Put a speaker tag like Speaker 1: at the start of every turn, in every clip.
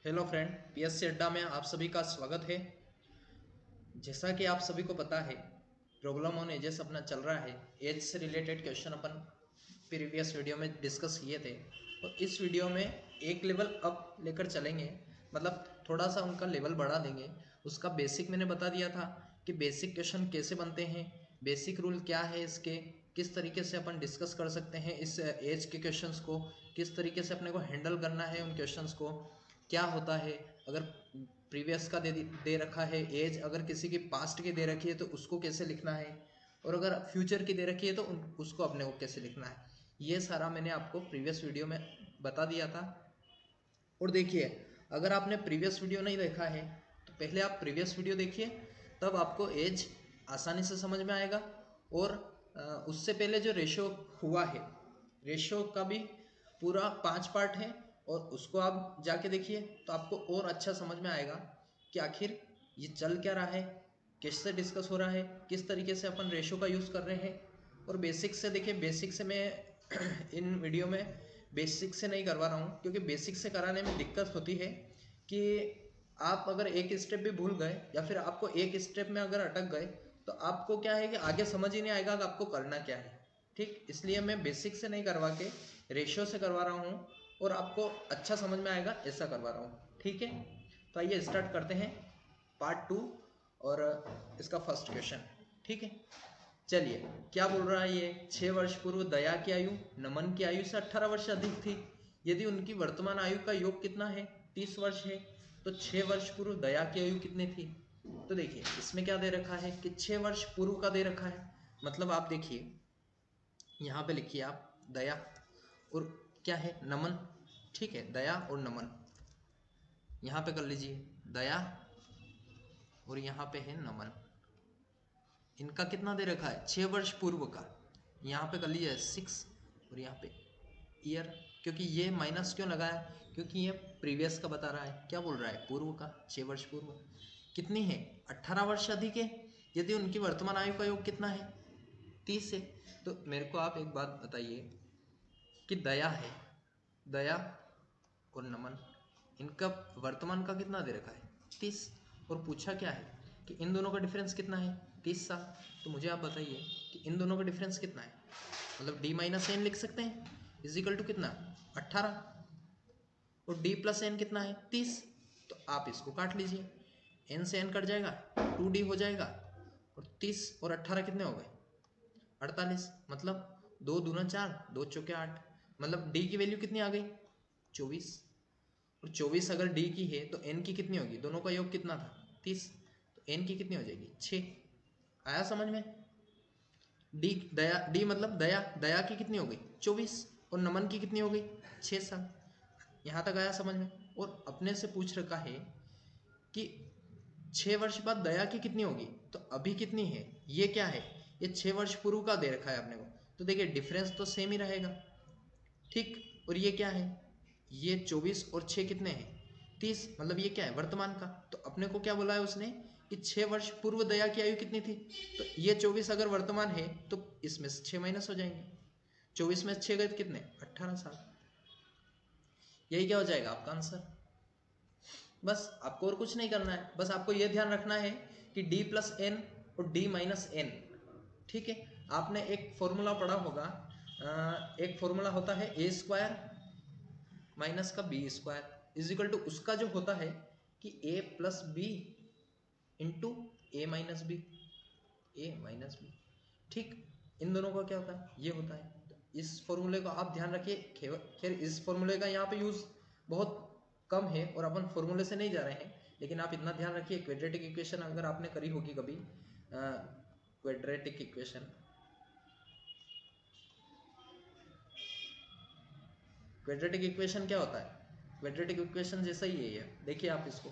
Speaker 1: Hello friend, PSC अड्डा में आप सभी का स्वागत है। जैसा कि आप सभी को पता है, प्रॉब्लम ऑन एजेस अपना चल रहा है। एज से रिलेटेड क्वेश्चन अपन प्रीवियस वीडियो में डिस्कस किए थे और इस वीडियो में एक लेवल अप लेकर चलेंगे, मतलब थोड़ा सा उनका लेवल बढ़ा देंगे। उसका बेसिक मैंने बता दिया था कि बेसिक क्वेश्चन कैसे बनते हैं, बेसिक रूल क्या है इसके, किस तरीके से अपन डिस्कस कर सकते हैं इस एज के क्वेश्चंस को, किस तरीके से अपने को हैंडल करना है उन क्वेश्चंस को, क्या होता है अगर प्रीवियस का दे रखा है एज, अगर किसी की पास्ट की दे रखी है तो उसको कैसे लिखना है, और अगर फ्यूचर की दे रखी है तो उसको अपने को कैसे लिखना है। ये सारा मैंने आपको प्रीवियस वीडियो में बता दिया था। और देखिए, अगर आपने प्रीवियस वीडियो नहीं देखा है तो पहले आप प्रीवियस वीडियो देखिए, तब आपको एज आसानी से समझ में आएगा। और उससे पहले जो रेशो हुआ है, रेशो का भी पूरा 5 पार्ट है और उसको आप जाके देखिए तो आपको और अच्छा समझ में आएगा कि आखिर ये चल क्या रहा है, कैसे डिस्कस हो रहा है, किस तरीके से अपन रेशो का यूज़ कर रहे हैं। और बेसिक से देखिए, बेसिक से मैं इन वीडियो में बेसिक से नहीं करवा रहा हूँ, क्योंकि बेसिक से कराने में दिक्कत होती है कि आप अगर एक स्टेप भी भूल गए या फिर आपको एक स्टेप में अगर अटक गए तो आपको क्या है कि आगे समझ ही नहीं आएगा कि आपको करना क्या है। ठीक, इसलिए मैं बेसिक से नहीं करवा के रेशियो से करवा रहा हूँ और आपको अच्छा समझ में आएगा ऐसा करवा रहा हूँ। ठीक है, तो आइए स्टार्ट करते हैं पार्ट 2 और इसका फर्स्ट क्वेश्चन। ठीक है, चलिए क्या बोल रहा है ये। 6 वर्ष पूर्व दया की आयु नमन की आयु से 18 वर्ष अधिक थी। यदि उनकी वर्तमान आयु का योग कितना है, 30 वर्ष है, तो 6 वर्ष पूर्व दया की आयु कितनी थी। तो देखिए इसमें क्या दे रखा है कि 6 वर्ष पूर्व का दे रखा है, मतलब आप देखिए यहाँ पे लिखिए आप दया और क्या है नमन। ठीक है, दया और नमन यहाँ पे कर लीजिए, दया और यहाँ पे है नमन। इनका कितना दे रखा है, 6 वर्ष पूर्व का, यहाँ पे कर लीजिए 6 और यहाँ पे ईयर। क्योंकि ये माइनस क्यों लगाया, क्योंकि ये प्रीवियस का बता रहा है। क्या बोल रहा है, पूर्व का, 6 वर्ष पूर्व कितनी है, 18 वर्ष अधिक है। यदि उनकी वर्तमान आयु का योग कितना है, 30 है। तो मेरे को आप एक बात बताइए कि दया है, दया और नमन, इनका वर्तमान का कितना दे रखा है, 30, और पूछा क्या है कि इन दोनों का डिफरेंस कितना है, 30 साल। तो मुझे आप बताइए कि इन दोनों का डिफरेंस कितना है, मतलब डी माइनस एन लिख सकते हैं, इजिकल टू कितना, 18, और डी प्लस एन कितना है, 30। तो आप इसको काट लीजिए, एन से एन कट जाएगा, 2d हो जाएगा, और 30 और 18 कितने हो गए, 48। मतलब 2 दूना 4, 2 चौके 8, मतलब डी की वैल्यू कितनी आ गई, 24। और 24 अगर डी की है तो एन की कितनी होगी, दोनों का योग कितना था, 30, तो एन की कितनी हो जाएगी, 6। आया समझ में। डी दया, डी मतलब दया, दया की कितनी हो गई, 24, और नमन की कितनी हो गई, 6 साल। यहाँ तक आया समझ में। और अपने से पूछ रखा है कि 6 वर्ष बाद दया की कितनी होगी, तो अभी कितनी है, ये क्या है, ये 6 वर्ष पूर्व का दे रखा है अपने को। तो देखिए डिफरेंस तो सेम ही रहेगा। ठीक, और ये क्या है, ये 24 और 6 कितने हैं, 30, मतलब ये क्या है, वर्तमान का। तो अपने को क्या बोला है उसने कि 6 वर्ष पूर्व दया की आयु कितनी थी, तो ये 24 अगर वर्तमान है तो इसमें से 6 माइनस हो जाएंगे, 24 में 6 गए तो कितने, 18 साल। यही क्या हो जाएगा आपका आंसर। बस आपको और कुछ नहीं करना है, बस आपको यह ध्यान रखना है कि d प्लस एन और d माइनस एन। ठीक है, आपने एक फॉर्मूला पढ़ा होगा, एक फॉर्मूला होता है ए स्क्वायर माइनस का बी स्क्वायर इजिकल टू उसका जो होता है कि ए प्लस बी इंटू ए माइनस बी, ए माइनस बी। ठीक, इन दोनों का क्या होता है, ये होता है। तो इस फॉर्मूले को आप ध्यान रखिए। खैर इस फॉर्मूले का यहाँ पे यूज बहुत कम है और अपन फॉर्मूले से नहीं जा रहे हैं, लेकिन आप इतना ध्यान रखिए, क्वाड्रेटिक इक्वेशन अगर आपने करी होगी कभी, क्वाड्रेटिक इक्वेशन, क्वाड्रेटिक इक्वेशन क्या होता है, क्वाड्रेटिक इक्वेशन जैसा ही है ये। देखिए आप इसको,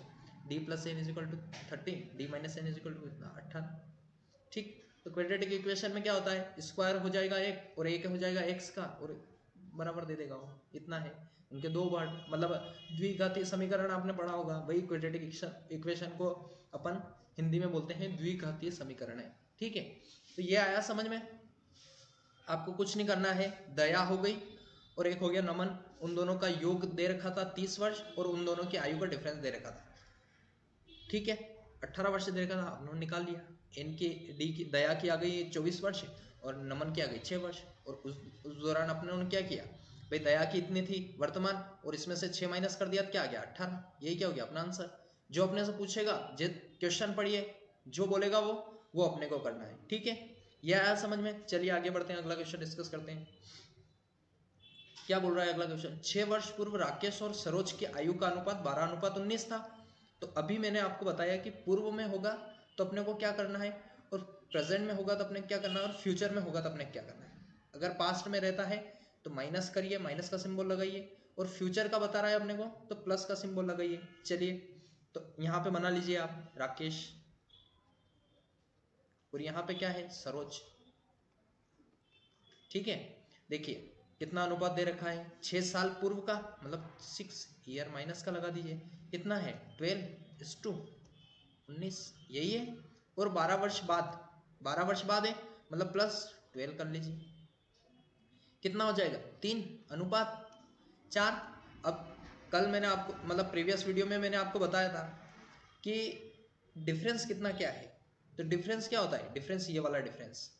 Speaker 1: d plus n equal to 13, d minus n equal to कितना, 18। ठीक, तो क्वाड्रेटिक इक्वेशन में क्या होता है, स्क्वायर हो जाएगा एक और एक हो जाएगा एक्स का और बराबर दे देगा वो, इतना है। उनके दो पार्ट, मतलब द्विघातीय समीकरण आपने पढ़ा होगा, वही क्वाड्रेटिक इक्वेशन को अपन हिंदी में बोलते हैं द्विघातीय समीकरण है। ठीक है, तो ये आया समझ में। आपको कुछ नहीं करना है, दया हो गई और एक हो गया नमन, उन दोनों का योग दे रखा था 30 वर्ष और उन दोनों की आयु का डिफरेंस दे रखा था। ठीक है, 18 वर्ष दे रखा था, उन्होंने निकाल लिया। इनकी डी की दया की आ गई 24 वर्ष और नमन की आ गई 6 वर्ष। और उस दौरान अपने उन्होंने क्या किया भाई, दया की इतनी थी वर्तमान और इसमें से 6 माइनस कर दिया तो क्या आ गया 18। यही क्या हो गया अपना आंसर। जो अपने से पूछेगा, जो क्वेश्चन पढ़िए, जो बोलेगा वो अपने को करना है। ठीक है, यह आया समझ में। चलिए आगे बढ़ते हैं, अगला क्वेश्चन डिस्कस करते हैं। क्या बोल रहा है अगला क्वेश्चन। 6 वर्ष पूर्व राकेश और सरोज की आयु का अनुपात 12:19 था। तो अभी मैंने आपको बताया कि पूर्व में होगा तो अपने को क्या करना है, और प्रेजेंट में होगा तो अपने क्या करना है, और फ्यूचर में होगा तो अपने क्या करना है। अगर पास्ट में रहता है तो माइनस करिए, माइनस का सिंबल लगाइए, और फ्यूचर का बता रहा है अपने को तो प्लस का सिंबल लगाइए। चलिए, तो यहाँ पे बना लीजिए आप राकेश, और यहाँ पे क्या है सरोज। ठीक है, देखिए कितना अनुपात दे रखा है, 6 साल पूर्व का मतलब 6 ईयर माइनस का लगा दीजिए, कितना है 12:19, यही है। और 12 वर्ष बाद, 12 वर्ष बाद है मतलब प्लस 12 कर लीजिए, कितना हो जाएगा 3:4। अब कल मैंने आपको मतलब प्रीवियस वीडियो में मैंने आपको बताया था कि डिफरेंस कितना क्या है। तो डिफरेंस क्या होता है, डिफरेंस ये वाला डिफरेंस,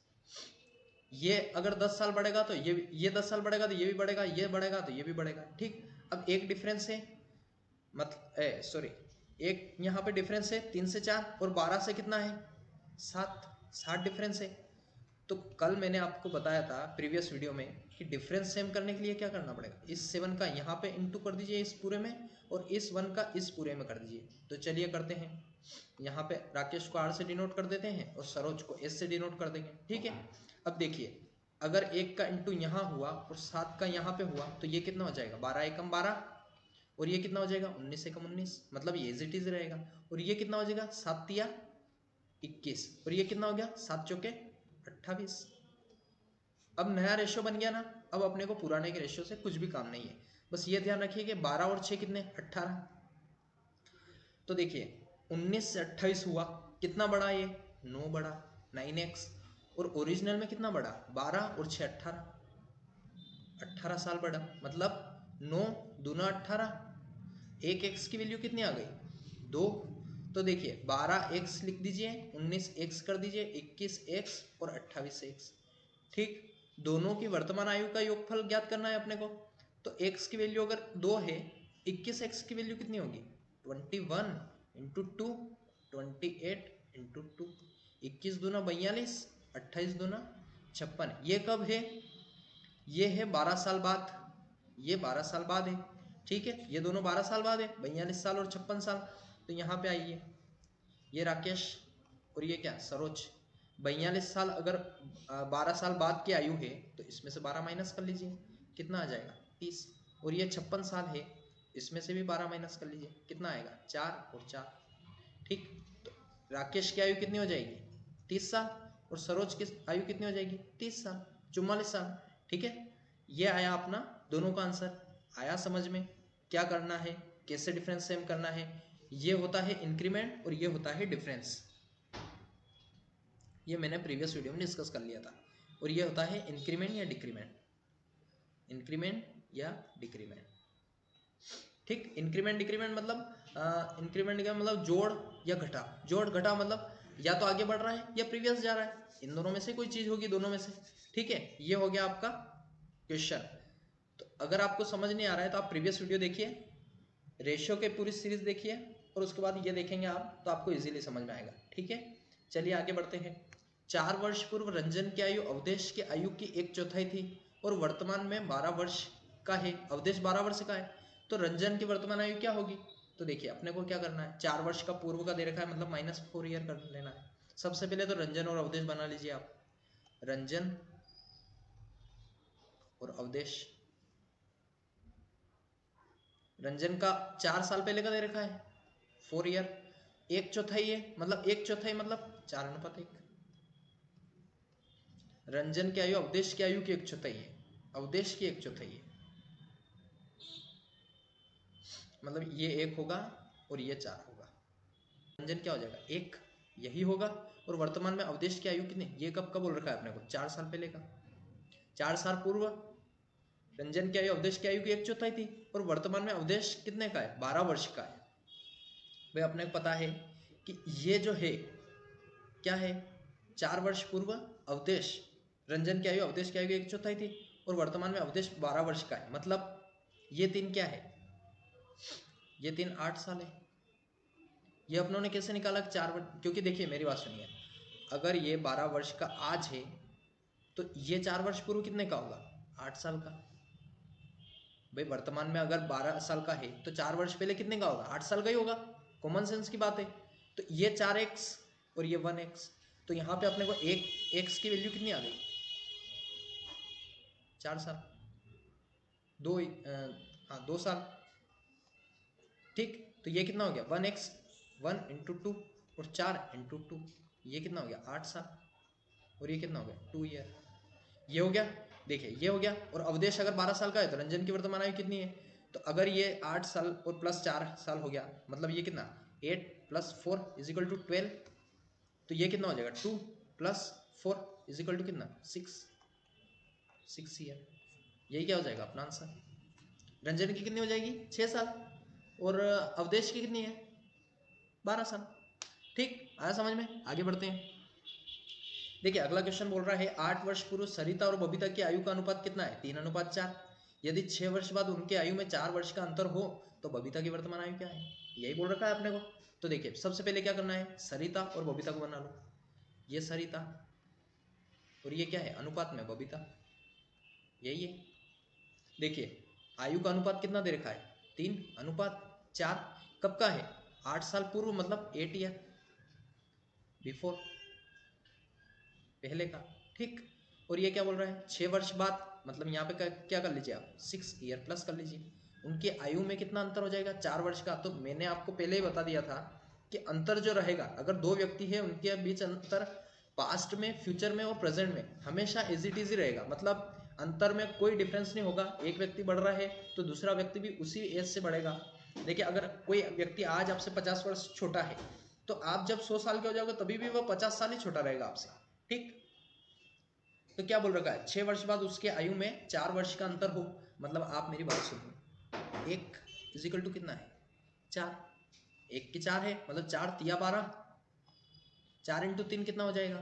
Speaker 1: ये अगर 10 साल बढ़ेगा तो ये 10 साल बढ़ेगा तो ये भी बढ़ेगा, ये बढ़ेगा तो ये भी बढ़ेगा। ठीक, अब एक डिफरेंस है मतलब सॉरी, एक यहाँ पे डिफरेंस है 3 से 4 और 12 से कितना है 7 डिफरेंस है। तो कल मैंने आपको बताया था प्रीवियस वीडियो में कि डिफरेंस सेम करने के लिए क्या करना पड़ेगा, इस 7 का यहाँ पे इंटू कर दीजिए इस पूरे में, और इस 1 का इस पूरे में कर दीजिए। तो चलिए करते हैं, यहाँ पे राकेश को R से डिनोट कर देते हैं और सरोज को S से डिनोट कर देंगे। ठीक है, अब देखिए अगर 1 का इंटू यहाँ हुआ और 7 का यहाँ पे हुआ तो ये कितना हो जाएगा 12 एकम 12, और ये कितना हो जाएगा 19 एकम 19, मतलब ये एज इट इज रहेगा। और ये कितना हो जाएगा 7 तिया 21, और ये कितना हो गया 7 चौके 28। अब नया रेशियो बन गया ना, अब अपने को पुराने के रेशियो से कुछ भी काम नहीं है। बस ये ध्यान रखिए कि 12 और 6 कितने 18। तो देखिए 19 से 28 हुआ, कितना बड़ा ये 9 बड़ा 9x, और ओरिजिनल में कितना बड़ा 12 और 6 18 साल बड़ा, मतलब 9 दूना 18, एक x की वैल्यू कितनी आ गई 2। तो देखिए 12x लिख दीजिए, 19x कर दीजिए, 21x और 28x। ठीक, दोनों की वर्तमान आयु का योगफल ज्ञात करना है अपने को। तो x की वैल्यू अगर 2 है, 21x की वैल्यू कितनी होगी 21 इंटू 2, 28 इंटू 2, 21 दूना 42, 28 दूना 56। ये कब है, ये है 12 साल बाद, ये 12 साल बाद है। ठीक है, ये दोनों 12 साल बाद है, 42 साल और 56 साल। तो यहाँ पे आइए, ये राकेश और ये क्या सरोज, 42 साल अगर 12 साल बाद की आयु है तो इसमें से 12 माइनस कर लीजिए, कितना आ जाएगा 30। और ये 56 साल है, इसमें से भी 12 माइनस कर लीजिए, कितना आएगा 4 और 4। ठीक, तो राकेश की आयु कितनी हो जाएगी 30 साल, और सरोज की आयु कितनी हो जाएगी 30 साल, 44 साल। ठीक है, ये आया अपना दोनों का आंसर। आया समझ में क्या करना है, कैसे डिफरेंस सेम करना है। ये होता है इंक्रीमेंट और ये होता है डिफरेंस, ये मैंने प्रीवियस वीडियो में डिस्कस कर लिया था। और ये होता है इंक्रीमेंट या डिक्रीमेंट, इंक्रीमेंट या डिक्रीमेंट। ठीक, इंक्रीमेंट डिक्रीमेंट मतलब इंक्रीमेंट का मतलब जोड़ या घटा, जोड़ घटा मतलब या तो आगे बढ़ रहा है या प्रीवियस जा रहा है, इन दोनों में से कोई चीज होगी, दोनों में से। ठीक है, ये हो गया आपका क्वेश्चन। तो अगर आपको समझ नहीं आ रहा है तो आप प्रीवियस वीडियो देखिए, रेशियो के पूरी सीरीज देखिए, और उसके बाद ये देखेंगे आप तो आपको इजीली समझ में आएगा। ठीक है, चलिए आगे बढ़ते हैं। 4 वर्ष पूर्व रंजन की आयु अवधेश की आयु की 1/4 थी और वर्तमान में 12 वर्ष का है। अवधेश 12 वर्ष का है, तो रंजन की वर्तमान आयु क्या होगी। तो देखिए अपने को क्या करना है, 4 वर्ष का पूर्व का दे रखा है मतलब -4 ईयर कर लेना है। सबसे पहले तो रंजन और अवधेश बना लीजिए आप, रंजन और अवधेश। रंजन का 4 साल पहले का दे रखा है 4 ईयर, 1/4 है मतलब 1/4 मतलब 4:1। रंजन की आयु अवधेश की आयु की 1/4 है, अवधेश की 1/4 है, मतलब ये 1 होगा और ये 4 होगा। रंजन क्या हो जाएगा 1, यही होगा। और वर्तमान में अवधेश की आयु कितनी, ये कब का बोल रखा है अपने को 4 साल पहले का, 4 साल पूर्व रंजन की आयु अवधेश की आयु की 1/4 थी और वर्तमान में अवधेश कितने का है, 12 वर्ष का है। भाई अपने को पता है कि ये जो है क्या है, 4 वर्ष पूर्व अवधेश, रंजन की आयु अवधेश की आयु की 1/4 थी और वर्तमान में अवधेश 12 वर्ष का है। मतलब ये 3 क्या है, ये 3 8 साल है। ये अपनों ने कैसे निकाला 4 वर्ष, क्योंकि देखिए मेरी बात सुनिए, अगर ये 12 वर्ष का आज है तो ये 4 वर्ष पूर्व कितने का होगा, 8 साल का। भाई वर्तमान में अगर 12 साल का है तो 4 वर्ष पहले कितने का होगा, 8 साल का ही होगा, कॉमन सेंस की बात है। तो ये 4x और ये 1x, तो यहाँ पे अपने को एक x की वैल्यू कितनी आ गई, 4 साल, 2 साल, ठीक। तो ये कितना हो गया 1x, 1 × 2 और 4 × 2, ये कितना हो गया 8 साल और ये कितना हो गया 2 ईयर। ये हो गया, देखिए ये हो गया। और अवधेश अगर 12 साल का है तो रंजन की वर्तमान आयु कितनी है, तो अगर ये 8 साल और प्लस 4 साल हो गया, मतलब ये कितना 8 + 4 = 12, तो ये कितना हो जाएगा 2 + 4 = कितना 6 ईयर। यही क्या हो जाएगा अपना आंसर। रंजन की कितनी हो जाएगी 6 साल और अवधेश की कितनी है 12 साल। ठीक, आया समझ में, आगे बढ़ते हैं। देखिए अगला क्वेश्चन बोल रहा है 8 वर्ष पूर्व सरिता और बबीता की आयु का अनुपात कितना है, 3:4। यदि 6 वर्ष बाद उनके आयु में 4 वर्ष का अंतर हो तो बबीता की वर्तमान आयु क्या है, यही बोल रखा है अपने को। तो देखिए सबसे पहले क्या करना है, सरिता और बबीता को बना लो। ये सरिता और ये क्या है अनुपात में बबीता, यही है। देखिए आयु का अनुपात कितना दे रखा है 3:4। कब का है 8 साल पूर्व, मतलब 8 ईयर बिफोर, पहले का, ठीक। और ये क्या बोल रहा है 6 वर्ष बाद, मतलब यहाँ पे क्या कर लीजिए आप 6 ईयर प्लस कर लीजिए। उनकी आयु में कितना अंतर हो जाएगा 4 वर्ष का। तो मैंने आपको पहले ही बता दिया था कि अंतर जो रहेगा, अगर 2 व्यक्ति है उनके बीच अंतर पास्ट में, फ्यूचर में और प्रेजेंट में हमेशा एज इट इज रहेगा। मतलब अंतर में कोई डिफरेंस नहीं होगा। एक व्यक्ति बढ़ रहा है तो दूसरा व्यक्ति भी उसी एज से बढ़ेगा। देखिए अगर कोई व्यक्ति आज आपसे 50 वर्ष छोटा है तो आप जब 100 साल के हो जाओगे तभी भी वो 50 साल ही छोटा रहेगा आपसे, ठीक। तो क्या बोल रखा है 6 वर्ष बाद उसके आयु में 4 वर्ष का अंतर हो, मतलब आप मेरी बात सुनो, 1 = कितना है 4, 1 की 4 है, मतलब 4 × 12, 4 × 3 कितना हो जाएगा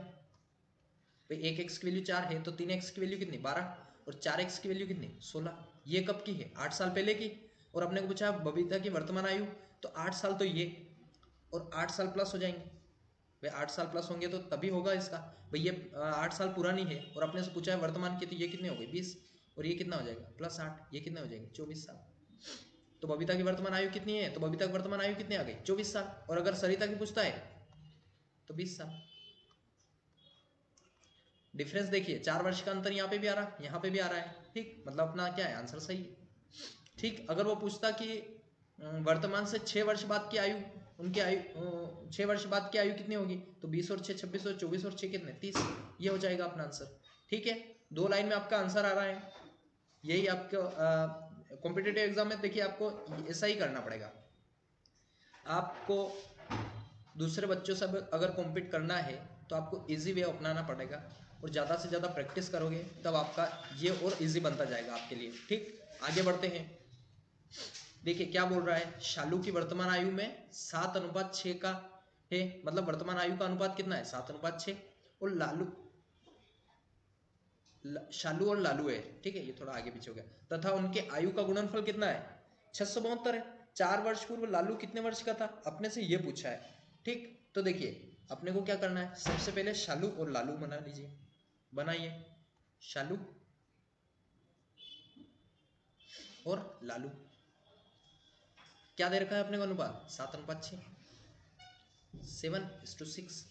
Speaker 1: भाई, 1x की वैल्यू 4 है तो 3x की वैल्यू कितनी 12 और 4x की वैल्यू कितनी 16। ये कब की है 8 साल पहले की। और अपने को पूछा बबीता की वर्तमान आयु, तो 8 साल तो ये और 8 साल प्लस हो जाएंगे भाई, 8 साल प्लस होंगे तो तभी होगा इसका। भाई ये 8 साल पुरानी है और अपने से पूछा है वर्तमान की, तो ये कितने हो गए 20 और ये कितना हो जाएगा +8, ये कितने हो जाएंगे 24 साल। तो बबीता की वर्तमान आयु कितनी है, तो बबीता की वर्तमान आयु कितनी आ गई 24 साल। और अगर सरिता की पूछता है तो 20 साल। डिफरेंस देखिए 4 वर्ष का अंतर यहाँ पे भी आ रहा है, यहाँ पे भी आ रहा है, ठीक। मतलब अपना क्या है आंसर सही है, ठीक। अगर वो पूछता कि वर्तमान से 6 वर्ष बाद की आयु, उनकी आयु 6 वर्ष बाद की आयु कितनी होगी, तो 20 और 6 26 और 24 और 6 कितने 30, ये हो जाएगा अपना आंसर, ठीक है। 2 लाइन में आपका आंसर आ रहा है। यही आपको कॉम्पिटिटिव एग्जाम में देखिए आपको ऐसा ही करना पड़ेगा। आपको दूसरे बच्चों से अगर कॉम्पीट करना है तो आपको इजी वे अपनाना पड़ेगा और ज़्यादा से ज़्यादा प्रैक्टिस करोगे तब आपका ये और इजी बनता जाएगा आपके लिए, ठीक। आगे बढ़ते हैं। देखिए क्या बोल रहा है, शालू की वर्तमान आयु में 7:6 का है, मतलब वर्तमान आयु का अनुपात कितना है 7:6। और शालू और लालू है, ठीक है, ये थोड़ा आगे पीछे हो गया। तथा उनके आयु का गुणनफल कितना है 672 है। 4 वर्ष पूर्व लालू कितने वर्ष का था, अपने से ये पूछा है, ठीक। तो देखिए अपने को क्या करना है, सबसे पहले शालू और लालू बना लीजिए, बनाइए शालू और लालू। क्या दे रखा है अपने को अनुपात 7:6, 7:6।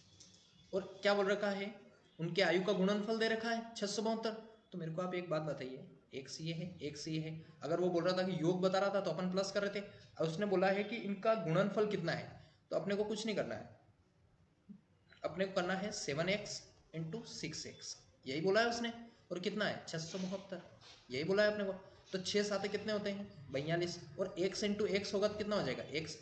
Speaker 1: और क्या बोल रखा है उनके आयु का गुणनफल दे रखा है 672। तो मेरे को आप एक बात बताइए, एक से ये है एक से ये है। अगर वो बोल रहा था कि योग बता रहा था तो अपन प्लस कर रहे थे, और उसने बोला है कि इनका गुणनफल कितना है, तो अपने को कुछ नहीं करना है, अपने को करना है 7x × 6x, यही बोला है उसने। और कितना है 672, यही बोला है अपने को। तो 6 7 कितने होते हैं 42, और x × x होगा तो कितना हो जाएगा x²।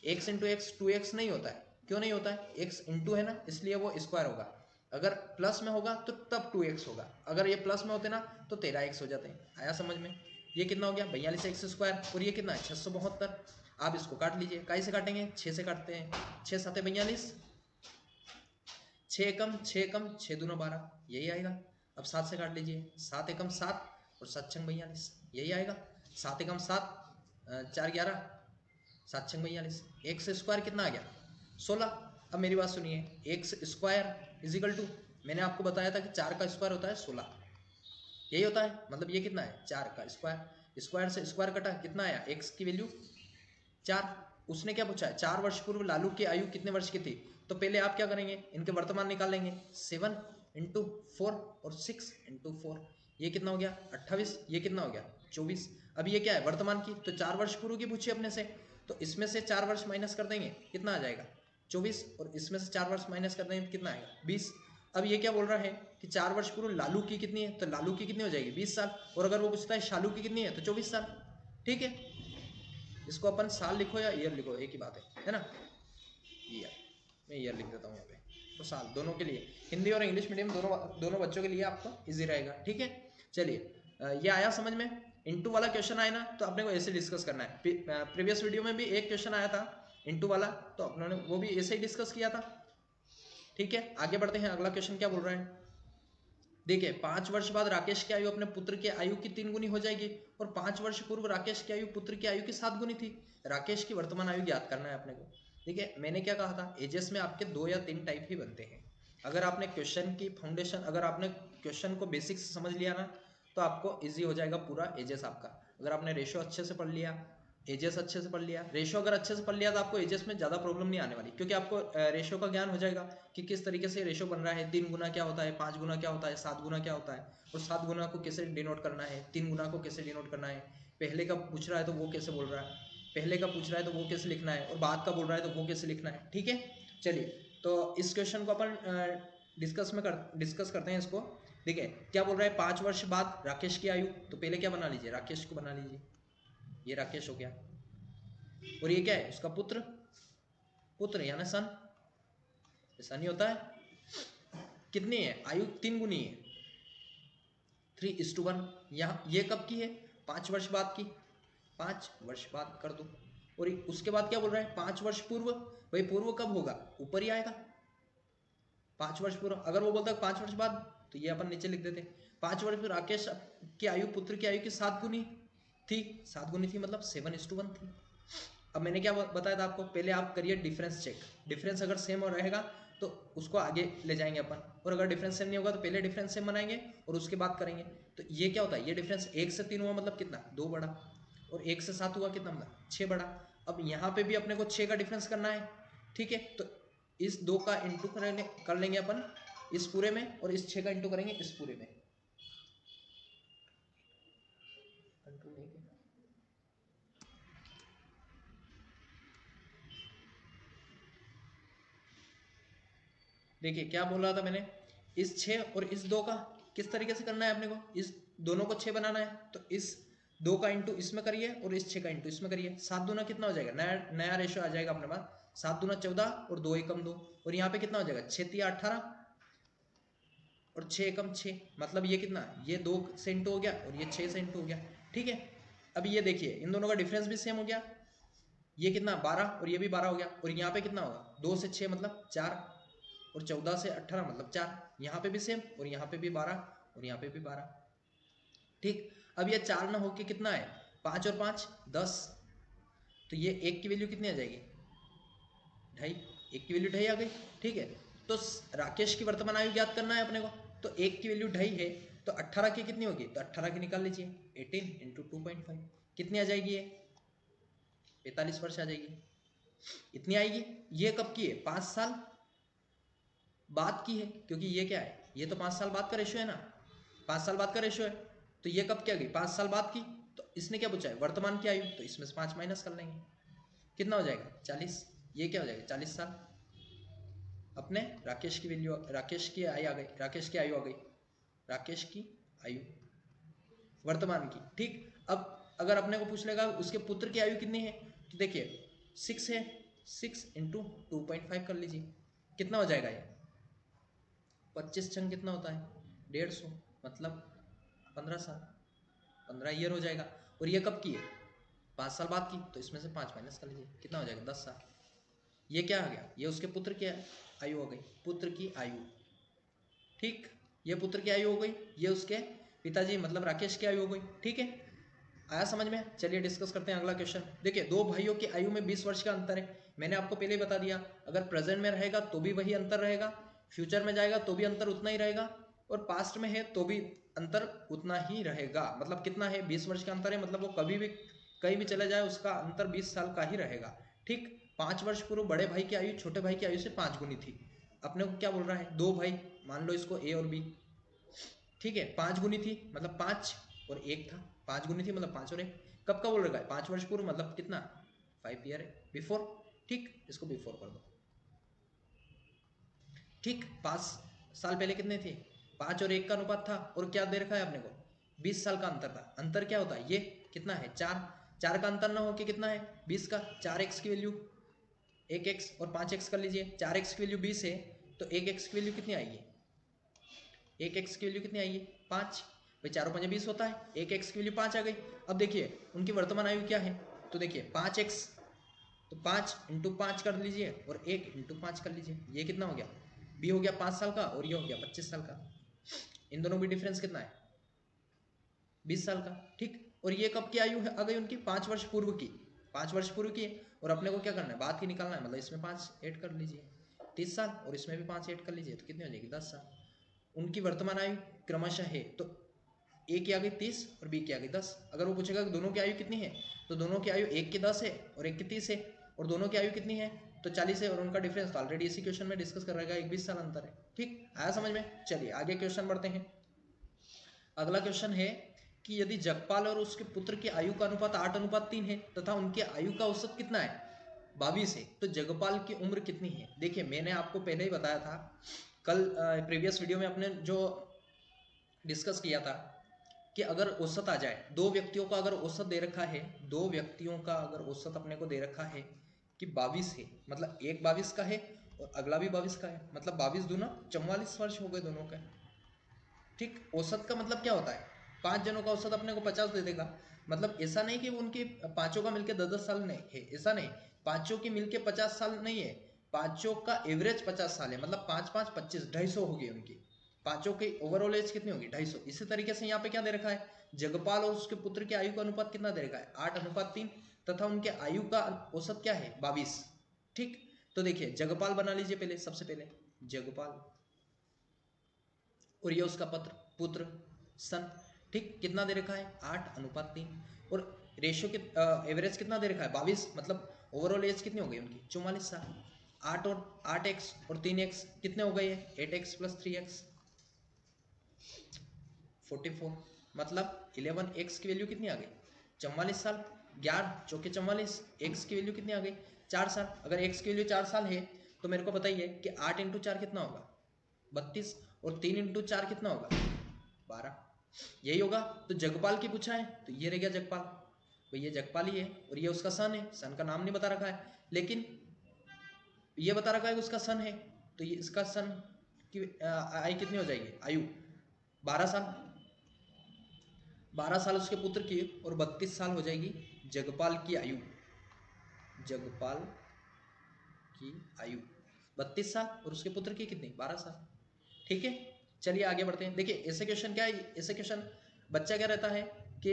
Speaker 1: x × x 2x नहीं होता है, क्यों नहीं होता है, x इंटू है ना, इसलिए वो स्क्वायर होगा। अगर प्लस में होगा तो तब 2x होगा, अगर ये प्लस में होते ना तो 13x हो जाते हैं। आया समझ में? ये कितना हो गया 42x², और ये कितना है 672। आप इसको काट लीजिए, काई से काटेंगे 6 से काटते हैं, 6 7 42, 6 एकम 6 एकम 6 दूना 12, यही आएगा। अब 7 से काट लीजिए, 7 एकम 7 और 7 छंग 42, यही आएगा। 7 एकम 7, 4 11, 7 छंग 42, एक्स स्क्वायर कितना आ गया 16। अब मेरी बात सुनिए, एक्स स्क्वायर इजिकल टू, मैंने आपको बताया था कि 4 का स्क्वायर होता है 16, यही होता है। मतलब ये कितना है 4 का स्क्वायर, स्क्वायर से स्क्वायर कटा, कितना आया एक्स की वैल्यू 4। उसने क्या पूछा है 4 वर्ष पूर्व लालू की आयु कितने वर्ष की थी, तो पहले आप क्या करेंगे इनके वर्तमान निकाल लेंगे, 7 इंटू 4 और 6 इंटू 4, ये कितना हो गया 28, ये कितना हो गया 24। अब ये क्या है वर्तमान की, तो 4 वर्ष पूर्व की पूछी अपने से, तो इसमें से 4 वर्ष माइनस कर देंगे, कितना आ जाएगा 24, और इसमें से 4 वर्ष माइनस कर देंगे कितना आएगा 20। अब ये क्या बोल रहा है कि 4 वर्ष पूर्व लालू की कितनी है, तो लालू की कितनी हो जाएगी 20 साल, और अगर वो पूछता है शालू की कितनी है तो 24 साल। ठीक है, इसको अपन साल लिखो या ईयर लिखो एक ही बात है ना। ईयर, मैं ईयर लिख देता हूँ यहाँ पे, तो साल दोनों के लिए, हिंदी और इंग्लिश मीडियम दोनों बच्चों के लिए आपको इजी रहेगा। ठीक है, चलिए ये आया समझ में। इंटू वाला क्वेश्चन आया ना तो आपने को ऐसे डिस्कस करना है। प्रीवियस वीडियो में भी एक क्वेश्चन आया था इंटू वाला, तो अपने वो भी ऐसे ही डिस्कस किया था। ठीक है, आगे बढ़ते हैं, अगला क्वेश्चन क्या बोल रहा है। देखिए 5 वर्ष बाद राकेश की आयु अपने पुत्र की आयु की 3 गुनी हो जाएगी, और 5 वर्ष पूर्व राकेश की आयु पुत्र की आयु की 7 गुनी थी। राकेश की वर्तमान आयु ज्ञात करना है अपने को। देखिए मैंने क्या कहा था, एजेस में आपके 2 या 3 टाइप ही बनते हैं। अगर आपने क्वेश्चन की फाउंडेशन, अगर आपने क्वेश्चन को बेसिक्स समझ लिया ना तो आपको ईजी हो जाएगा पूरा एजेस आपका। अगर आपने रेशो अच्छे से पढ़ लिया, एजेस अच्छे से पढ़ लिया, रेशो अगर अच्छे से पढ़ लिया तो आपको एजेस में ज़्यादा प्रॉब्लम नहीं आने वाली, क्योंकि आपको रेशो का ज्ञान हो जाएगा कि किस तरीके से रेशो बन रहा है, 3 गुना क्या होता है, 5 गुना क्या होता है, 7 गुना क्या होता है, और 7 गुना को कैसे डिनोट करना है, 3 गुना को कैसे डिनोट करना है, पहले का पूछ रहा है तो वो कैसे बोल रहा है, पहले का पूछ रहा है तो वो कैसे लिखना है, और बाद का बोल रहा है तो वो कैसे लिखना है। ठीक है, चलिए तो इस क्वेश्चन को अपन डिस्कस करते हैं इसको। देखिए क्या बोल रहा है 5 वर्ष बाद राकेश की आयु, तो पहले क्या बना लीजिए, राकेश को बना लीजिए, ये राकेश हो गया, और ये क्या है उसका पुत्र, पुत्र यानी सन, ऐसा नहीं होता है। कितनी है आयु 3 गुनी है, 3:1। यहाँ ये कब की है 5 वर्ष बाद की, 5 वर्ष बाद कर दो। और उसके बाद क्या बोल रहा है 5 वर्ष पूर्व, भाई पूर्व कब होगा ऊपर ही आएगा, 5 वर्ष पूर्व। अगर वो बोलता है 5 वर्ष बाद तो ये अपन नीचे लिख देते, 5 वर्ष पूर्व राकेश की आयु पुत्र की आयु की 7 गुनी थी, 7 गुनी थी मतलब 7:1 थी। अब मैंने क्या बताया था आपको, पहले आप करिए डिफरेंस चेक, डिफरेंस अगर सेम रहेगा तो उसको आगे ले जाएंगे अपन, और अगर डिफरेंस सेम नहीं होगा तो पहले डिफरेंस सेम बनाएंगे और उसके बाद करेंगे। तो ये क्या होता है, ये डिफरेंस 1 से 3 हुआ मतलब कितना 2 बड़ा, और 1 से 7 हुआ कितना मतलब 6 बड़ा। अब यहाँ पे भी अपने को 6 का डिफरेंस करना है। ठीक है, तो इस 2 का इंटू कर लेंगे अपन इस पूरे में, और इस 6 का इंटू करेंगे इस पूरे में। देखिए क्या बोल रहा था मैंने, इस 6 और इस 2 का किस तरीके से करना है अपने को, इस दोनों को 6 बनाना है, तो इस 2 का इंटू इसमें करिए और इस 6 का इंटू इसमें करिए, 7 दूना कितना हो जाएगा, नया रेशो आ जाएगा अपने पास, 7 दूना 14 और 2 एकम 2, और यहाँ पे कितना हो जाएगा 6 तिया 18 और 6 एकम 6, मतलब ये कितना, ये 2 से इंटू हो गया और ये 6 से इंटू हो गया। ठीक है, अब ये देखिए इन दोनों का डिफरेंस भी सेम हो गया, ये कितना 12 और ये भी 12 हो गया, और यहाँ पे कितना होगा 2 से 6 मतलब 4, और 14 से 18 मतलब 4, यहाँ पे भी सेम, और यहाँ पे भी 12 और यहाँ पे भी 12। ठीक, अब ये 4 ना होके कितना है 5 और 5 10, तो ये 1 की वैल्यू कितनी आ जाएगी 2.5, 1 की वैल्यू 2.5 आ गई। ठीक है, तो राकेश की वर्तमान आयु ज्ञात करना है अपने को, तो 1 की वैल्यू 2.5 है, तो 18 की कितनी होगी, तो 18 की निकाल लीजिए, 18 इंटू 2.5 कितनी आ जाएगी, ये 45 वर्ष आ जाएगी, इतनी आएगी। ये कब की है 5 साल बाद की है, क्योंकि ये क्या है, ये तो 5 साल बाद का रेशो है ना, 5 साल बाद का रेशो है, तो ये कब क्या गई 5 साल बाद की, तो इसने क्या पूछा है वर्तमान की आयु, तो इसमें से 5 माइनस कर लेंगे, कितना हो जाएगा 40, ये क्या हो जाएगा 40 साल। अपने राकेश की वैल्यू, राकेश की आयु आ गई, राकेश की आयु आ गई, राकेश की आयु वर्तमान की। ठीक, अब अगर अपने को पूछ लेगा उसके पुत्र की आयु कितनी है, तो देखिए 6 है, 6 इंटू 2.5 कर लीजिए, कितना हो जाएगा ये 25 छंग कितना होता है 150, मतलब 15 साल, 15 ईयर हो जाएगा। और ये कब की है 5 साल बाद की, तो इसमें से 5 माइनस कर लीजिए, कितना हो जाएगा 10 साल। ये क्या आ गया, ये उसके पुत्र की आयु हो गई, पुत्र की आयु। ठीक, ये पुत्र की आयु हो गई, ये उसके पिताजी मतलब राकेश की आयु हो गई। ठीक है, आया समझ में। चलिए डिस्कस करते हैं अगला क्वेश्चन। देखिए, दो भाइयों की आयु में 20 वर्ष का अंतर है। मैंने आपको पहले ही बता दिया, अगर प्रेजेंट में रहेगा तो भी वही अंतर रहेगा, फ्यूचर में जाएगा तो भी अंतर उतना ही रहेगा, और पास्ट में है तो भी अंतर उतना ही रहेगा। मतलब कितना है 20 वर्ष का अंतर है, मतलब वो कभी भी कहीं भी चला जाए उसका अंतर 20 साल का ही रहेगा। ठीक, 5 वर्ष पूर्व बड़े भाई की आयु छोटे भाई की आयु से 5 गुनी थी। अपने को क्या बोल रहा है, दो भाई मान लो इसको ए और बी, ठीक है, 5 गुनी थी मतलब 5 और 1 था, 5 गुनी थी मतलब 5 और 1। कब का बोल रखा है 5 वर्ष पूर्व, मतलब कितना 5 ईयर है बिफोर। ठीक, इसको बिफोर कर दो। ठीक, 5 साल पहले कितने थे 5 और 1 का अनुपात था, और क्या दे रखा है अपने को 20 साल का अंतर था। अंतर क्या होता है, ये कितना है 4 का अंतर ना हो के कितना है 20 का, 4x की वैल्यू 1x और 5x कर लीजिए। 4x की वैल्यू 20 है तो 1x की वैल्यू कितनी आएगी, 1x की वैल्यू कितनी आएगी 5, भाई 4 और 5 20 होता है, 1x की वैल्यू 5 आ गई। अब देखिए उनकी वर्तमान आयु क्या है, तो देखिए 5x, तो 5 इंटू 5 कर लीजिए और 1 इंटू 5 कर लीजिए, ये कितना हो गया, बी हो गया 5 साल का और ये हो गया 25 साल का। इन दोनों में डिफरेंस कितना है 20 साल का। ठीक, और ये कब की आयु है आ गई उनकी 5 वर्ष पूर्व की, 5 वर्ष पूर्व की। और अपने को क्या करना है, बाद की निकालना है, मतलब इसमें 5 ऐड कर लीजिए 30 साल, और इसमें भी 5 ऐड कर लीजिए तो कितनी हो जाएगी 10 साल। उनकी वर्तमान आयु क्रमशः है, तो ए की आ गई 30 और बी की आ गई 10। अगर वो पूछेगा कि दोनों की आयु कितनी है, तो दोनों की आयु एक की 10 है और एक की 30 है, और दोनों की आयु कितनी है तो 40 है, और उनका डिफरेंस तो ऑलरेडी इसी क्वेश्चन में डिस्कस कर रहेगा, एक 20 साल अंतर है। ठीक, आया समझ में। चलिए आगे क्वेश्चन बढ़ते हैं। अगला क्वेश्चन है कि यदि जगपाल और उसके पुत्र की आयु का अनुपात 8:3 है तथा उनकी आयु का औसत कितना है 22 है, तो जगपाल की उम्र कितनी है। देखिए मैंने आपको पहले ही बताया था, कल प्रीवियस वीडियो में अपने जो डिस्कस किया था कि अगर औसत आ जाए, दो व्यक्तियों का अगर औसत दे रखा है, दो व्यक्तियों का अगर औसत अपने को दे रखा है कि 22 है, मतलब एक 22 का है और अगला भी 22 का है, मतलब 22 दूना 44 वर्ष हो गए दोनों के। ठीक, औसत का मतलब क्या होता है, 5 जनों का औसत अपने को 50 दे देगा, मतलब ऐसा नहीं कि उनकी पांचों का मिलके 10-10 साल नहीं है, ऐसा नहीं, पांचों की मिलके 50 साल नहीं है, पांचों का एवरेज 50 साल है, मतलब 5-5 25 250 होगी उनकी, पांचों की ओवरऑल एज कितनी होगी 250। इसी तरीके से यहाँ पे क्या दे रखा है, जगपाल और उसके पुत्र की आयु का अनुपात कितना दे रखा है 8:3 तथा उनके आयु का औसत क्या है 22। ठीक, तो देखिए जगपाल बना लीजिए पहले, सबसे पहले जगपाल और ये उसका पुत्र सन। ठीक, कितना दे रखा है 8:3, और रेशियो के एवरेज कितना दे रखा है 22, मतलब ओवरऑल एज कितनी हो गई उनकी 44 साल। 8x और 3x कितने हो गए 8x + 3x 44, मतलब 11x की वैल्यू कितनी आ गई 44 साल, 11 चौके 44, x की वैल्यू कितनी आ गई 4 साल। अगर x की वैल्यू 4 साल है तो मेरे को बताइए कि 8 × 4 कितना होगा 32, और 3 × 4 कितना होगा 12, यही होगा। तो जगपाल की पूछा है तो ये रह गया जगपाल, तो ये जगपाल ही है, और ये उसका सन है, सन का नाम नहीं बता रखा है, लेकिन ये बता रखा है कि उसका सन है, तो ये इसका सन की आयु कितनी हो जाएगी, आयु 12 साल, 12 साल उसके पुत्र की, और 32 साल हो जाएगी जगपाल की आयु, जगपाल की आयु 32 साल, और उसके पुत्र की कितनी 12 साल। ठीक है, चलिए आगे बढ़ते हैं। देखिए ऐसे क्वेश्चन क्या है, ऐसे क्वेश्चन बच्चा क्या रहता है कि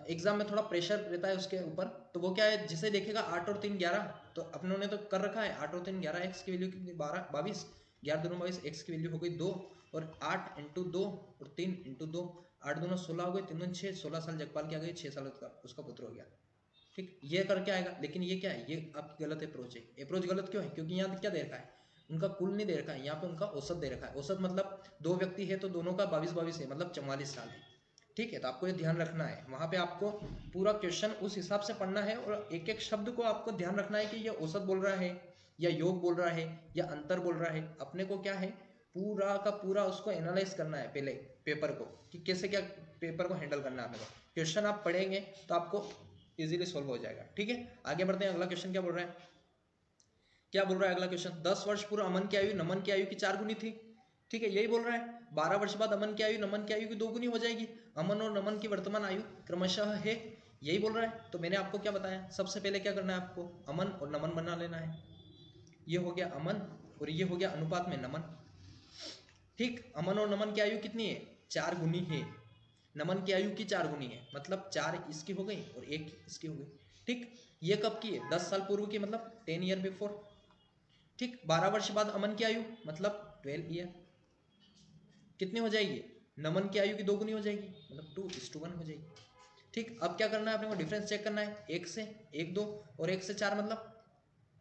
Speaker 1: एग्जाम में थोड़ा प्रेशर रहता है उसके ऊपर, तो वो क्या है जिसे देखेगा 8 और 3 11, तो अपनों ने तो कर रखा है 8 और 3 11, एक्स की वैल्यू कितनी 12 22, 11 दूनी 22, एक्स की वैल्यू हो गई 2, और 8 × 2 और 3 × 2, 8 दूनी 16 हो गई, 3 दूनी 6, 16 साल जगपाल की आ गई, 6 साल उसका पुत्र हो गया। ठीक, ये करके आएगा, लेकिन ये क्या है, ये आपकी गलत अप्रोच है। अप्रोच गलत क्यों है, क्योंकि यहाँ क्या दे रखा है, उनका कुल नहीं दे रखा है, यहाँ पे उनका औसत दे रखा है। औसत मतलब दो व्यक्ति है तो दोनों का 22-22 है, मतलब 44 साल है। ठीक है, तो आपको ये ध्यान रखना है, वहां पे आपको पूरा क्वेश्चन उस हिसाब से पढ़ना है, और एक एक शब्द को आपको ध्यान रखना है कि ये औसत बोल रहा है या योग बोल रहा है या अंतर बोल रहा है। अपने को क्या है, पूरा का पूरा उसको एनालाइज करना है पहले पेपर को, कि कैसे क्या पेपर को हैंडल करना है। आपको क्वेश्चन आप पढ़ेंगे तो आपको इजीली सॉल्व हो जाएगा। ठीक है, आगे बढ़ते हैं। अगला क्वेश्चन क्या बोल रहा है, क्या बोल रहा है अगला क्वेश्चन, 10 वर्ष पूर्व अमन की आयु नमन की आयु की 4 गुनी थी। ठीक है, यही बोल रहा है 12 वर्ष बाद अमन की आयु नमन की आयु की 2 गुनी हो जाएगी। अमन और नमन की वर्तमान आयु क्रमशः है, यही बोल रहा है। तो मैंने आपको क्या बताया, सबसे पहले क्या करना है, आपको अमन और नमन बना लेना है। ये हो गया अमन और ये हो गया अनुपात में नमन। ठीक, अमन और नमन की आयु कितनी है, 4 गुनी है। नमन की आयु की 4 गुनी है, मतलब 4 इसकी हो गई और 1 इसकी हो गई। ठीक, ये कब की है, 10 साल पूर्व की, मतलब 10 ईयर बिफोर। ठीक, 12 वर्ष बाद अमन की आयु मतलब 12 ईयर कितनी हो जाएगी, नमन की आयु की 2 गुनी हो जाएगी, मतलब 2:1 हो जाएगी। ठीक, अब क्या करना है अपने को, डिफरेंस चेक करना है। 1 से 1 2 और 1 से 4 मतलब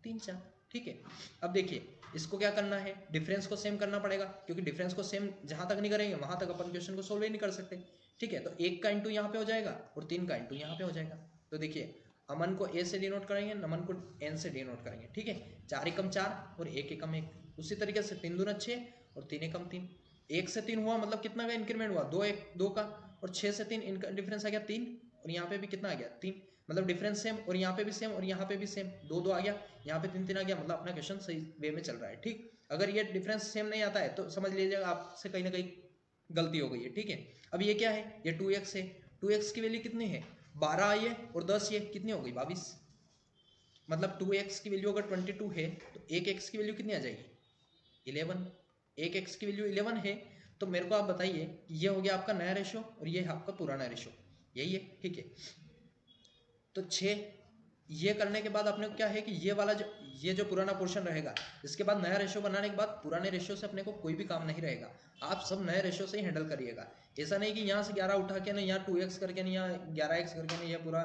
Speaker 1: 3 4। ठीक है, अब देखिए इसको क्या करना है, डिफरेंस को सेम करना पड़ेगा, क्योंकि डिफरेंस को सेम जहां तक नहीं करेंगे वहां तक अपन क्वेश्चन को सोल्व ही नहीं कर सकते। ठीक है, तो 1 का इंटू यहाँ पे हो जाएगा और 3 का इंटू यहाँ पे हो जाएगा। तो देखिए अमन को ए से डिनोट करेंगे, नमन को एन से डिनोट करेंगे। ठीक है, 4 एकम 4 और 1 एकम 1। उसी तरीके से 3 दूना 6 और 3 एकम 3। 1 से 3 हुआ मतलब कितना का इंक्रीमेंट हुआ, 2 का, और 6 से 3 इनका डिफरेंस आ गया 3, और यहाँ पे भी कितना आ गया 3, मतलब डिफरेंस सेम, और यहाँ पे भी सेम और यहाँ पे भी सेम, 2 2 आ गया, यहाँ पे 3 3 आ गया, मतलब अपना क्वेश्चन सही वे में चल रहा है। ठीक, अगर ये डिफरेंस सेम नहीं आता है तो समझ लीजिएगा आपसे कहीं ना कहीं गलती हो गई है। ठीक है, अब ये क्या है, ये 2x है, 2x की वैल्यू कितनी है, 12 आई है और 10 ये कितनी हो गई 22, मतलब 2x की वैल्यू अगर 22 है तो 1x की वैल्यू कितनी आ जाएगी 11। 1x की वैल्यू 11 है, तो मेरे को आप बताइए ये हो गया आपका नया रेशो और ये है आपका पुराना रेशो, यही है। ठीक है, तो 6 ये करने के बाद अपने को क्या है कि ये जो पुराना पोर्शन रहेगा, इसके बाद नया रेशो बनाने के बाद पुराने रेशो से अपने को कोई भी काम नहीं रहेगा, आप सब नए रेशो से ही हैंडल करिएगा। ऐसा नहीं कि यहाँ से 11 उठा के ना यहाँ 2x करके ना यहाँ 11x करके ना ये पूरा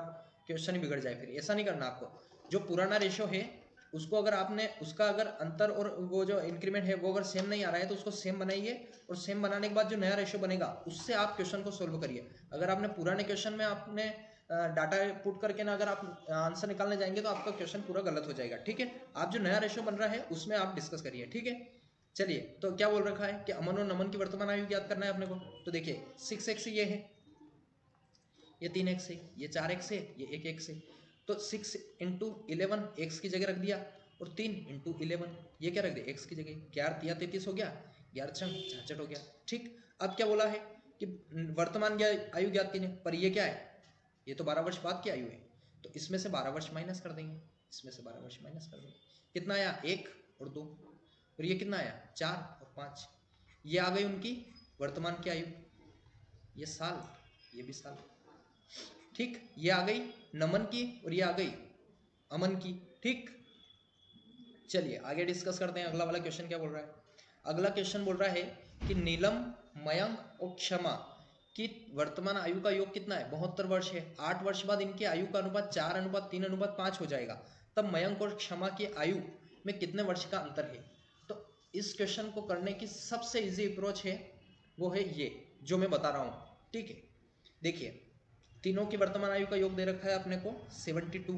Speaker 1: क्वेश्चन ही बिगड़ जाए, फिर ऐसा नहीं करना आपको। जो पुराना रेशो है उसको अगर आपने उसका अगर अंतर और वो जो इंक्रीमेंट है वो अगर सेम नहीं आ रहा है तो उसको सेम बनाइए, और सेम बनाने के बाद जो नया रेशो बनेगा उससे आप क्वेश्चन को सोल्व करिए। अगर आपने पुराने क्वेश्चन में आपने डाटा पुट करके ना अगर आप आंसर निकालने जाएंगे तो आपका क्वेश्चन पूरा गलत हो जाएगा। ठीक है, आप जो नया रेशो बन रहा है उसमें आप डिस्कस करिए। ठीक है, चलिए, तो क्या बोल रखा है कि अमन और नमन की वर्तमान आयु याद करना है अपने को। तो देखिए 6x ये है, ये 3x है, ये 4x है, ये 1x है। तो 6 इंटू 11 एक्स की जगह रख दिया, और 3 इंटू 11 ये क्या रख दिया एक्स की जगह, 11 या 33 हो गया, 11 छंग 66 हो गया। ठीक, अब क्या बोला है कि वर्तमान आयु ज्ञात कीजिए, पर ये क्या है, ये तो 12 वर्ष बाद की आयु है, तो इसमें से 12 वर्ष माइनस कर देंगे, इसमें से 12 वर्ष माइनस कर देंगे, कितना आया 1 और 2, और ये कितना आया 4 और 5, ये आ गई उनकी वर्तमान की आयु, ये साल, ये भी साल। ठीक, ये आ गई नमन की और ये आ गई अमन की। ठीक, चलिए आगे डिस्कस करते हैं, अगला वाला क्वेश्चन क्या बोल रहा है। अगला क्वेश्चन बोल रहा है कि नीलम, मयंक और क्षमा की वर्तमान आयु का योग कितना है, 72 वर्ष है। 8 वर्ष बाद इनकी आयु का अनुपात 4:3:5 हो जाएगा, तब मयंक और क्षमा की आयु में कितने वर्ष का अंतर है। तो इस क्वेश्चन को करने की सबसे इजी अप्रोच है वो है ये जो मैं बता रहा हूँ। ठीक है, देखिए तीनों की वर्तमान आयु का योग दे रखा है अपने को 72,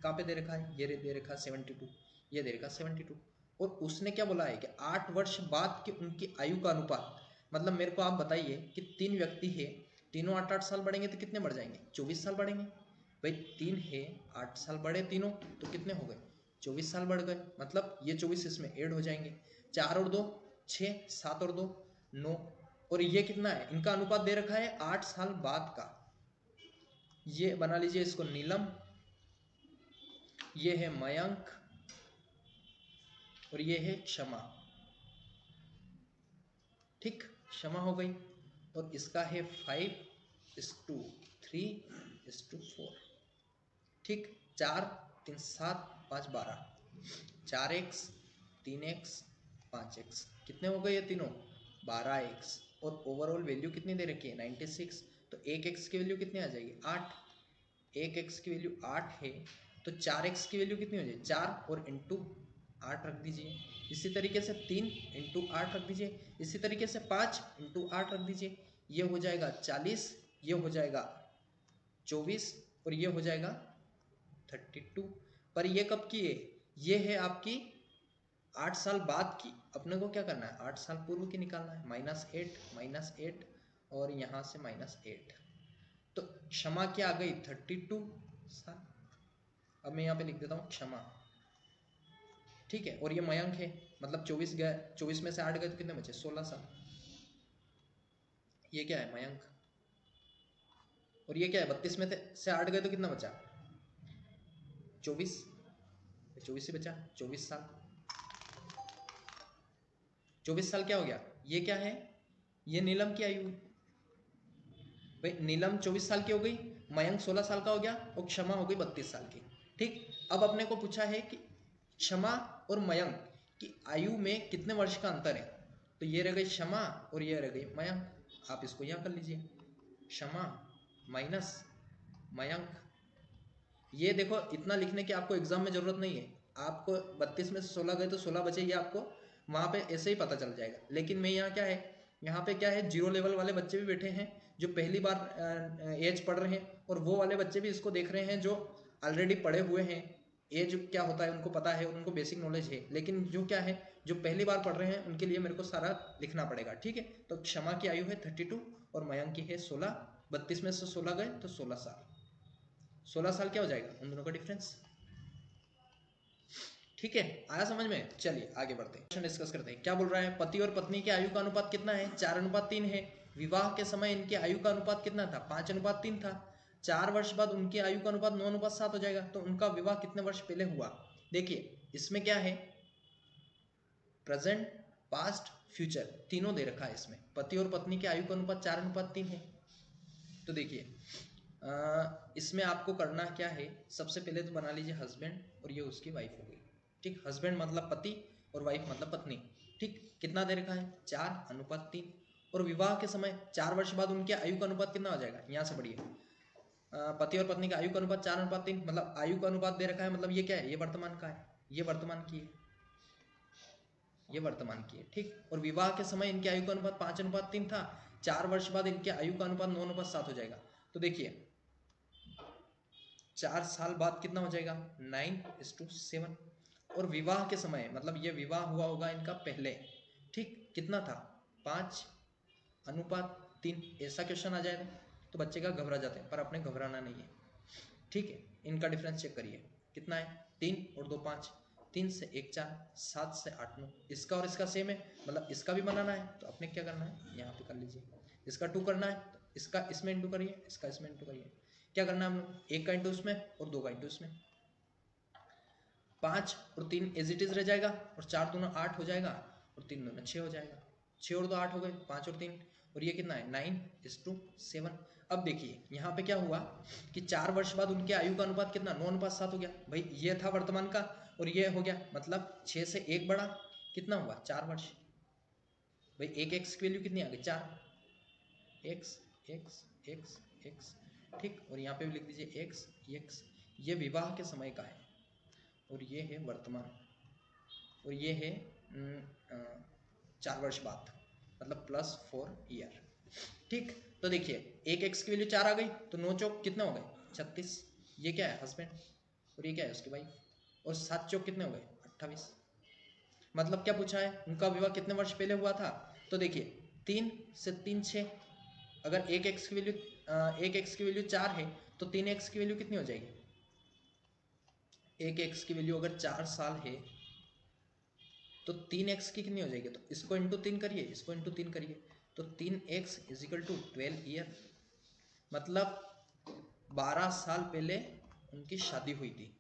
Speaker 1: कहाँ पे दे रखा है, ये दे रखा है 72, ये दे रखा 72, और उसने क्या बोला है कि 8 वर्ष बाद की उनकी आयु का अनुपात, मतलब मेरे को आप बताइए कि 3 व्यक्ति है, तीनों 8-8 साल बढ़ेंगे तो कितने बढ़ जाएंगे, 24 साल बढ़ेंगे। भाई 3 है, 8 साल बढ़े तीनों तो कितने हो गए 24 साल बढ़ गए, मतलब ये 24 इसमें ऐड हो जाएंगे, 4 और 2 6, 7 और 2 9, और ये कितना है इनका अनुपात दे रखा है 8 साल बाद का। ये बना लीजिए इसको नीलम, ये है मयंक और ये है क्षमा। ठीक, क्षमा हो गई, और इसका है 5:3:4। ठीक, 4 3 7 5 12, 4x 3x 5x, कितने हो गए ये तीनों 12x, और ओवरऑल वैल्यू कितनी दे रखी है 96, तो 1x की वैल्यू कितनी आ जाएगी 8, 1x की वैल्यू 8 है, तो 4x की वैल्यू कितनी हो जाएगी 4 और इंटू 8 रख दीजिए, इसी तरीके से 3 इंटू 8 रख दीजिए, इसी तरीके से 5 इंटू 8 रख दीजिए, ये हो जाएगा 40, ये हो जाएगा 24 और ये हो जाएगा 32। पर ये कब की है, ये है आपकी 8 साल बाद की। अपने को क्या करना है 8 साल पूर्व की निकालना है, -8 और यहाँ से -8, तो क्षमा क्या आ गई 32 साल। अब मैं यहाँ पे लिख देता हूँ क्षमा, ठीक है। और ये मयंक है, मतलब 24 गए, 24 में से 8 गए तो कितने बचे? 16 साल। ये क्या है? मयंक। और ये क्या है? 32 में से 8 गए तो कितना बचा? 24। 24 से बचा 24 साल। 24 साल क्या हो गया? ये क्या है? ये नीलम की आयु। भाई नीलम 24 साल की हो गई, मयंक 16 साल का हो गया और क्षमा हो गई 32 साल की। ठीक, अब अपने को पूछा है कि क्षमा और मयंक की आयु में कितने वर्ष का अंतर है। तो ये रह गई क्षमा और ये रह गई मयंक। आप इसको यहाँ कर लीजिए, क्षमा माइनस मयंक। ये देखो, इतना लिखने की आपको एग्जाम में जरूरत नहीं है। आपको 32 में से 16 गए तो 16 बचे, ये आपको वहाँ पे ऐसे ही पता चल जाएगा। लेकिन मैं यहाँ क्या है, यहाँ पे क्या है, जीरो लेवल वाले बच्चे भी बैठे हैं जो पहली बार एज पढ़ रहे हैं, और वो वाले बच्चे भी इसको देख रहे हैं जो ऑलरेडी पढ़े हुए हैं। एज क्या होता है उनको पता है, उनको बेसिक नॉलेज है। लेकिन जो क्या है, जो पहली बार पढ़ रहे हैं उनके लिए मेरे को सारा लिखना पड़ेगा। ठीक है, तो क्षमा की आयु है 32 और मयंक की है 16। 32 में से 16 गए तो 16 साल। 16 साल क्या हो जाएगा उन दोनों का डिफरेंस। ठीक है, आया समझ में? चलिए आगे बढ़ते हैं, क्वेश्चन डिस्कस करते हैं। क्या बोल रहा है? पति और पत्नी की आयु का अनुपात कितना है? 4:3 है। विवाह के समय इनकी आयु का अनुपात कितना था? 5:3 था। 4 वर्ष बाद उनकी आयु का अनुपात 9:7 हो जाएगा। तो उनका विवाह कितने वर्ष पहले हुआ? देखिए इसमें क्या है, प्रेजेंट, पास्ट, फ्यूचर तीनों दे रखा है इसमें। पति और पत्नी की आयु का अनुपात 4:3 है। तो देखिए इसमें आपको करना क्या है, सबसे पहले तो बना लीजिए हस्बैंड और ये उसकी वाइफ हो गई। ठीक, हस्बैंड मतलब पति और वाइफ मतलब पत्नी। ठीक, कितना दे रखा है? 4:3। और विवाह के समय 4 वर्ष बाद उनके आयु का अनुपात कितना हो जाएगा? यहाँ से पढ़िए, पति और पत्नी का आयु का अनुपात 4:3, मतलब आयु का अनुपात दे रखा है, मतलब ये क्या है? ये वर्तमान का है, ये वर्तमान की है, ये वर्तमान की है। ठीक, और विवाह के समय इनके आयु का अनुपात 5:3 था। 4 वर्ष बाद इनके आयु का अनुपात 9:7 हो जाएगा। तो देखिए 4 साल बाद कितना हो जाएगा? 9:7। और विवाह के समय, मतलब ये विवाह हुआ होगा इनका पहले। ठीक, कितना था? 5:3। ऐसा क्वेश्चन आ जाएगा तो बच्चे का घबरा जाते हैं, पर अपने घबराना नहीं है। ठीक है, इनका डिफरेंस चेक करिए कितना है? 3 और 2 5, 3 से 1 4, 7 से 8 9। इसका और इसका सेम है, मतलब इसका भी बनाना है तो अपने क्या करना है, यहाँ पे कर लीजिए। इसका 2 करना है तो इसका इसमें इंटू करिए, इसका इसमें इंटू करिए। क्या करना है हम लोग? 1 का इंटू इसमें और 2 का इंटू इसमें। 5 और 3 एज इट इज रह जाएगा, और 4 दूना 8 हो जाएगा, और 3 दूना 6 हो जाएगा। 6 और 2 8 हो गए, 5 और 3, और ये कितना है? 9:7। अब देखिए यहाँ पे क्या हुआ कि 4 वर्ष बाद उनके आयु का अनुपात कितना? 9:7 हो गया। भाई ये था वर्तमान का और ये हो गया, मतलब 6 से 1 बढ़ा, कितना हुआ? 4 वर्ष। भाई एक एक्स की वैल्यू कितनी आ गई? 4। X x x x. ठीक, और यहाँ पे भी लिख दीजिए एक्स एक्स। ये विवाह के समय का है और ये है वर्तमान, और ये है 4 वर्ष बाद, मतलब +4 ईयर। ठीक, तो देखिए एक एक्स की वैल्यू 4 आ गई तो 9 चौक कितने हो गए? 36। ये क्या है? हस्बैंड, और ये क्या है? उसकी वाइफ। और 7 चौक कितने हो गए? 28। मतलब क्या पूछा है? उनका विवाह कितने वर्ष पहले हुआ था? तो देखिए 3 से 3 6। अगर एक एक्स की वैल्यू 4 है तो 3 एक्स की वैल्यू कितनी हो जाएगी? एक एक्स की वैल्यू अगर 4 साल है तो 3x की कितनी हो जाएगी? तो इसको इंटू 3 करिए, इसको इंटू 3 करिए, तो 3x इजिकल टू 12 ईयर। मतलब 12 साल पहले उनकी शादी हुई थी,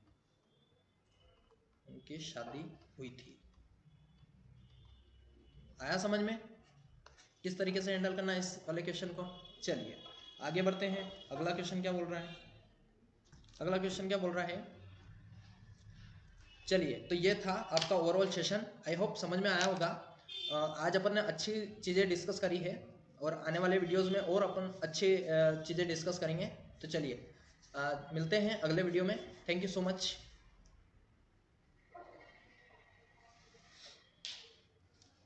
Speaker 1: उनकी शादी हुई थी। आया समझ में किस तरीके से हैंडल करना है इस वाले क्वेश्चन को? चलिए आगे बढ़ते हैं। अगला क्वेश्चन क्या बोल रहा है? अगला क्वेश्चन क्या बोल रहा है? चलिए, तो ये था आपका ओवरऑल सेशन। आई होप समझ में आया होगा। आज अपन ने अच्छी चीज़ें डिस्कस करी है और आने वाले वीडियोस में और अपन अच्छी चीज़ें डिस्कस करेंगे। तो चलिए मिलते हैं अगले वीडियो में। Thank you so much.